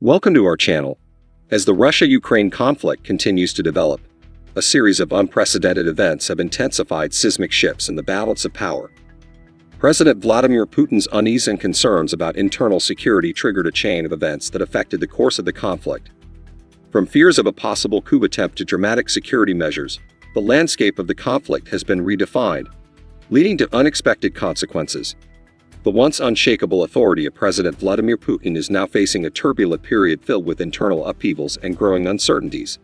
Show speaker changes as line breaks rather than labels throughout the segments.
Welcome to our channel. As the Russia-Ukraine conflict continues to develop, a series of unprecedented events have intensified seismic shifts in the balance of power. President Vladimir Putin's unease and concerns about internal security triggered a chain of events that affected the course of the conflict. From fears of a possible coup attempt to dramatic security measures, the landscape of the conflict has been redefined, leading to unexpected consequences. The once unshakable authority of President Vladimir Putin is now facing a turbulent period filled with internal upheavals and growing uncertainties.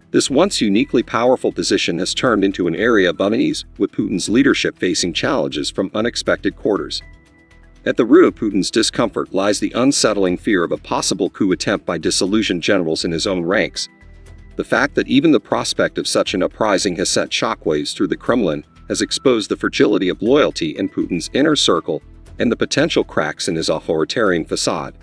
This once uniquely powerful position has turned into an area of unease, with Putin's leadership facing challenges from unexpected quarters. At the root of Putin's discomfort lies the unsettling fear of a possible coup attempt by disillusioned generals in his own ranks. The fact that even the prospect of such an uprising has sent shockwaves through the Kremlin has exposed the fragility of loyalty in Putin's inner circle and the potential cracks in his authoritarian facade.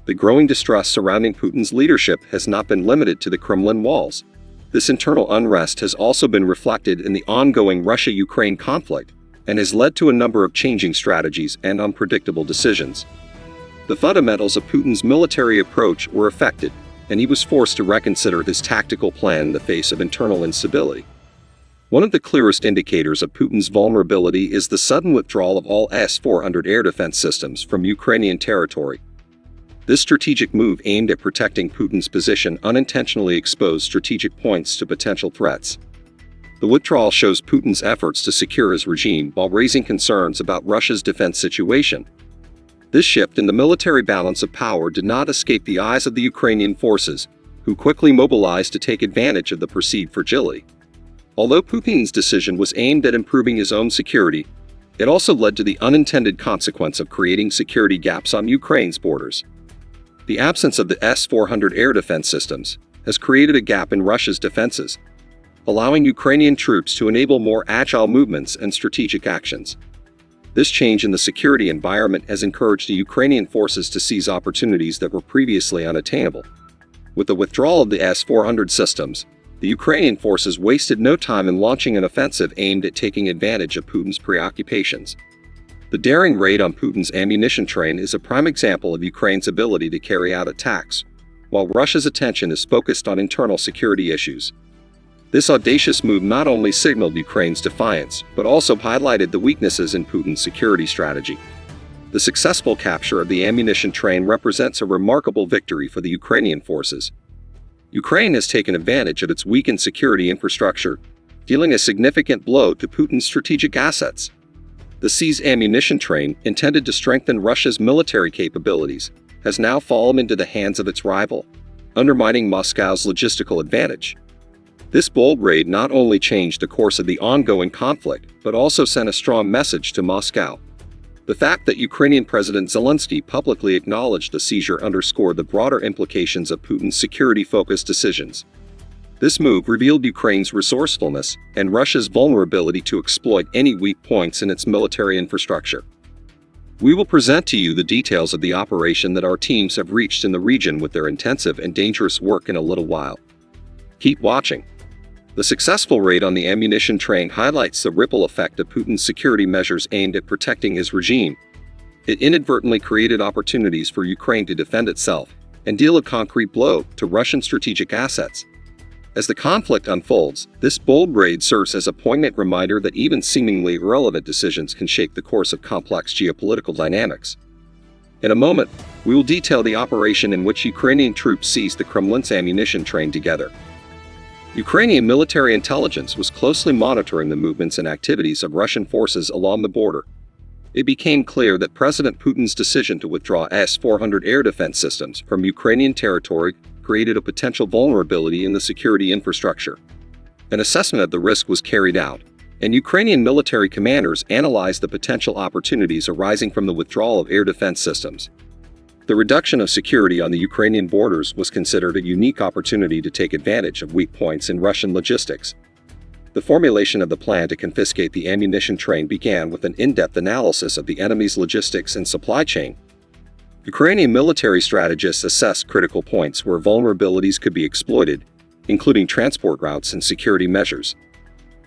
The growing distrust surrounding Putin's leadership has not been limited to the Kremlin walls. This internal unrest has also been reflected in the ongoing Russia-Ukraine conflict and has led to a number of changing strategies and unpredictable decisions. The fundamentals of Putin's military approach were affected, and he was forced to reconsider his tactical plan in the face of internal instability. One of the clearest indicators of Putin's vulnerability is the sudden withdrawal of all S-400 air defense systems from Ukrainian territory. This strategic move aimed at protecting Putin's position unintentionally exposed strategic points to potential threats. The withdrawal shows Putin's efforts to secure his regime while raising concerns about Russia's defense situation. This shift in the military balance of power did not escape the eyes of the Ukrainian forces, who quickly mobilized to take advantage of the perceived fragility. Although Putin's decision was aimed at improving his own security, it also led to the unintended consequence of creating security gaps on Ukraine's borders. The absence of the S-400 air defense systems has created a gap in Russia's defenses, allowing Ukrainian troops to enable more agile movements and strategic actions. This change in the security environment has encouraged the Ukrainian forces to seize opportunities that were previously unattainable. With the withdrawal of the S-400 systems, the Ukrainian forces wasted no time in launching an offensive aimed at taking advantage of Putin's preoccupations. The daring raid on Putin's ammunition train is a prime example of Ukraine's ability to carry out attacks, while Russia's attention is focused on internal security issues. This audacious move not only signaled Ukraine's defiance, but also highlighted the weaknesses in Putin's security strategy. The successful capture of the ammunition train represents a remarkable victory for the Ukrainian forces. Ukraine has taken advantage of its weakened security infrastructure, dealing a significant blow to Putin's strategic assets. The seized ammunition train, intended to strengthen Russia's military capabilities, has now fallen into the hands of its rival, undermining Moscow's logistical advantage. This bold raid not only changed the course of the ongoing conflict, but also sent a strong message to Moscow. The fact that Ukrainian President Zelensky publicly acknowledged the seizure underscored the broader implications of Putin's security-focused decisions. This move revealed Ukraine's resourcefulness and Russia's vulnerability to exploit any weak points in its military infrastructure. We will present to you the details of the operation that our teams have reached in the region with their intensive and dangerous work in a little while. Keep watching. The successful raid on the ammunition train highlights the ripple effect of Putin's security measures aimed at protecting his regime. It inadvertently created opportunities for Ukraine to defend itself and deal a concrete blow to Russian strategic assets. As the conflict unfolds, this bold raid serves as a poignant reminder that even seemingly irrelevant decisions can shape the course of complex geopolitical dynamics. In a moment, we will detail the operation in which Ukrainian troops seized the Kremlin's ammunition train together. Ukrainian military intelligence was closely monitoring the movements and activities of Russian forces along the border. It became clear that President Putin's decision to withdraw S-400 air defense systems from Ukrainian territory created a potential vulnerability in the security infrastructure. An assessment of the risk was carried out, and Ukrainian military commanders analyzed the potential opportunities arising from the withdrawal of air defense systems. The reduction of security on the Ukrainian borders was considered a unique opportunity to take advantage of weak points in Russian logistics. The formulation of the plan to confiscate the ammunition train began with an in-depth analysis of the enemy's logistics and supply chain. Ukrainian military strategists assessed critical points where vulnerabilities could be exploited, including transport routes and security measures.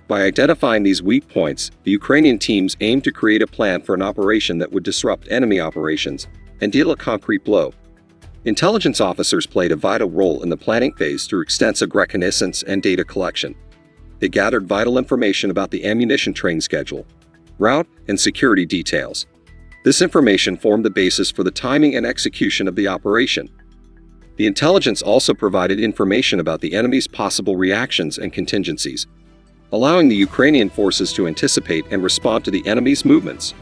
By identifying these weak points, the Ukrainian teams aimed to create a plan for an operation that would disrupt enemy operations and deal a concrete blow. Intelligence officers played a vital role in the planning phase through extensive reconnaissance and data collection. They gathered vital information about the ammunition train schedule, route, and security details. This information formed the basis for the timing and execution of the operation. The intelligence also provided information about the enemy's possible reactions and contingencies, allowing the Ukrainian forces to anticipate and respond to the enemy's movements.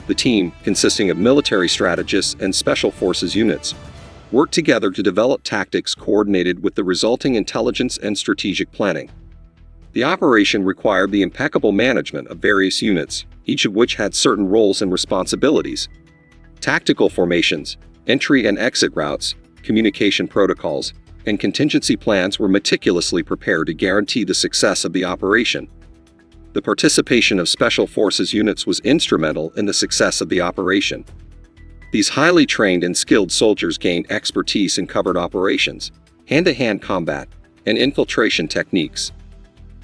The team, consisting of military strategists and special forces units, worked together to develop tactics coordinated with the resulting intelligence and strategic planning. The operation required the impeccable management of various units, each of which had certain roles and responsibilities. Tactical formations, entry and exit routes, communication protocols, and contingency plans were meticulously prepared to guarantee the success of the operation. The participation of special forces units was instrumental in the success of the operation. These highly trained and skilled soldiers gained expertise in covert operations, hand-to-hand combat, and infiltration techniques.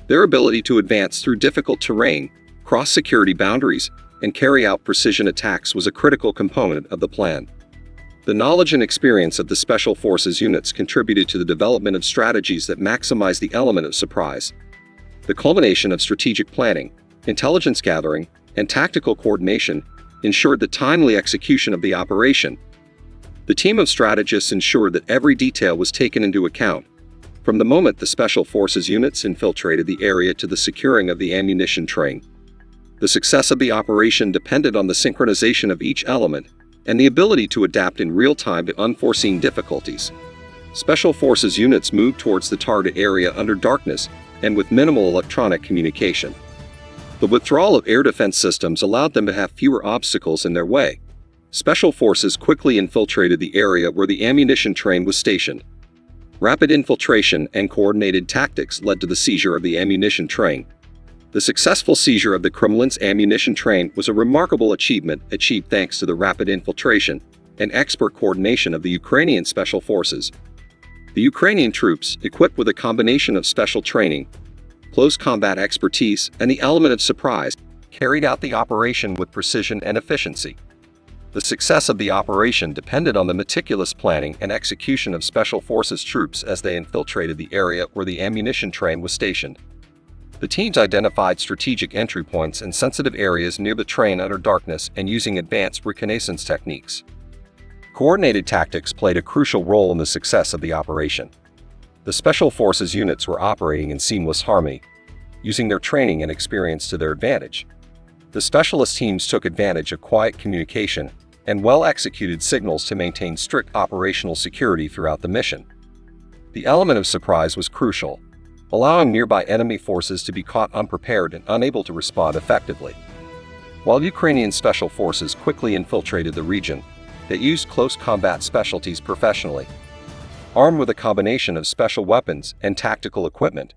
Their ability to advance through difficult terrain, cross security boundaries, and carry out precision attacks was a critical component of the plan. The knowledge and experience of the Special Forces units contributed to the development of strategies that maximize the element of surprise. The culmination of strategic planning, intelligence gathering, and tactical coordination ensured the timely execution of the operation. The team of strategists ensured that every detail was taken into account, from the moment the Special Forces units infiltrated the area to the securing of the ammunition train. The success of the operation depended on the synchronization of each element and the ability to adapt in real time to unforeseen difficulties. Special Forces units moved towards the target area under darkness and with minimal electronic communication. The withdrawal of air defense systems allowed them to have fewer obstacles in their way. Special Forces quickly infiltrated the area where the ammunition train was stationed. Rapid infiltration and coordinated tactics led to the seizure of the ammunition train. The successful seizure of the Kremlin's ammunition train was a remarkable achievement achieved thanks to the rapid infiltration and expert coordination of the Ukrainian Special Forces. The Ukrainian troops, equipped with a combination of special training, close combat expertise, and the element of surprise, carried out the operation with precision and efficiency. The success of the operation depended on the meticulous planning and execution of Special Forces troops as they infiltrated the area where the ammunition train was stationed. The teams identified strategic entry points and sensitive areas near the train under darkness and using advanced reconnaissance techniques. Coordinated tactics played a crucial role in the success of the operation. The Special Forces units were operating in seamless harmony, using their training and experience to their advantage. The specialist teams took advantage of quiet communication and well-executed signals to maintain strict operational security throughout the mission. The element of surprise was crucial, allowing nearby enemy forces to be caught unprepared and unable to respond effectively. While Ukrainian Special Forces quickly infiltrated the region, they used close combat specialties professionally. Armed with a combination of special weapons and tactical equipment,